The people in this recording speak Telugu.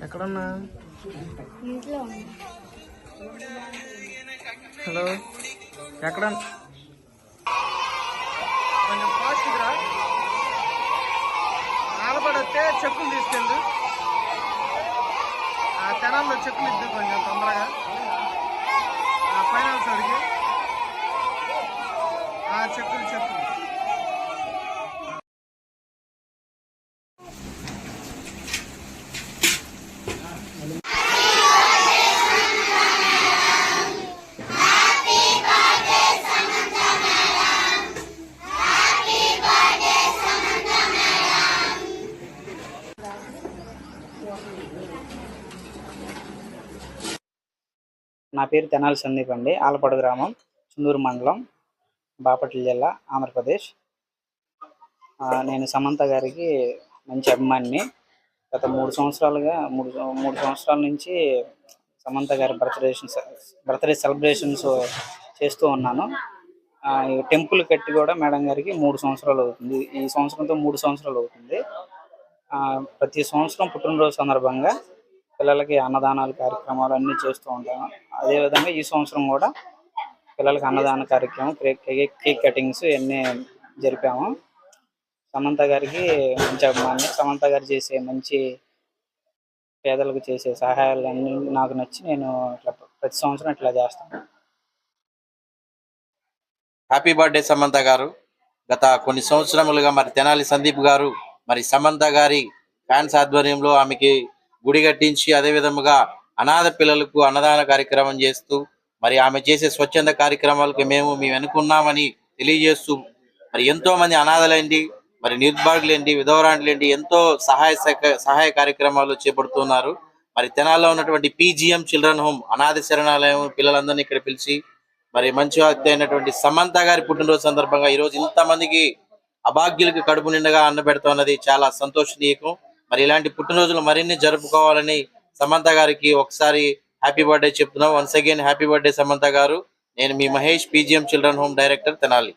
ఎక్కడున్నా? హలో, ఎక్కడ? కొంచెం ఫాస్ట్గా ఆలపడితే చెక్కులు తీసుకెళ్ళు. ఆ తెనాల్లో చెక్కులు ఇద్దు కొంచెం తొందరగా. ఫైనాన్స్ అడిగి చెక్కులు చెక్కులు. నా పేరు తెనాలి సందీప్ అండి. ఆలపాడు గ్రామం, చుందూరు మండలం, బాపట్ల జిల్లా, ఆంధ్రప్రదేశ్. నేను సమంత గారికి మంచి అభిమానిని. గత 3 సంవత్సరాలుగా మూడు సంవత్సరాల నుంచి సమంత గారి బర్త్డే సెలబ్రేషన్స్ చేస్తూ ఉన్నాను. టెంపుల్ కట్టి కూడా మేడం గారికి 3 సంవత్సరాలు అవుతుంది. ఈ సంవత్సరంతో 3 సంవత్సరాలు అవుతుంది. ప్రతి సంవత్సరం పుట్టినరోజు సందర్భంగా పిల్లలకి అన్నదానాలు కార్యక్రమాలు అన్నీ చేస్తూ ఉంటాను. అదేవిధంగా ఈ సంవత్సరం కూడా పిల్లలకి అన్నదాన కార్యక్రమం, కేక్ కటింగ్స్ ఇవన్నీ జరిపాము. సమంత గారికి మంచి అభిమాని. సమంత గారు చేసే మంచి పేదలకు చేసే సహాయాలన్నీ నాకు నచ్చి నేను ప్రతి సంవత్సరం ఇట్లా చేస్తాను. హ్యాపీ బర్త్డే సమంత గారు. గత కొన్ని సంవత్సరములుగా మరి తెనాలి సందీప్ గారు మరి సమంత గారి ఫ్యాన్స్ ఆధ్వర్యంలో ఆమెకి గుడి కట్టించి అదే విధముగా అనాథ పిల్లలకు అన్నదాన కార్యక్రమం చేస్తూ మరి ఆమె చేసే స్వచ్ఛంద కార్యక్రమాలకు మేము వెనుకున్నామని తెలియజేస్తూ మరి ఎంతో మంది అనాథలేంటి, మరి నిర్భాగులేంటి, విధవరాండ్లేంటి ఎంతో సహాయ కార్యక్రమాలు చేపడుతున్నారు. మరి తెనాల్లో ఉన్నటువంటి PGM చిల్డ్రన్ హోమ్ అనాథ శరణాలయం పిల్లలందరినీ ఇక్కడ పిలిచి మరి మంచి వ్యక్తి అయినటువంటి సమంత గారి పుట్టినరోజు సందర్భంగా ఈరోజు ఇంతమందికి అభాగ్యులకు కడుపు నిండగా అన్న పెడుతున్నది చాలా సంతోషనీయకం. మరి ఇలాంటి పుట్టినరోజులు మరిన్ని జరుపుకోవాలని సమంత గారికి ఒకసారి హ్యాపీ బర్త్డే చెప్తున్నాం. Once again happy birthday Samantha గారు. నేను మీ Mahesh, PGM children home director, Tenali.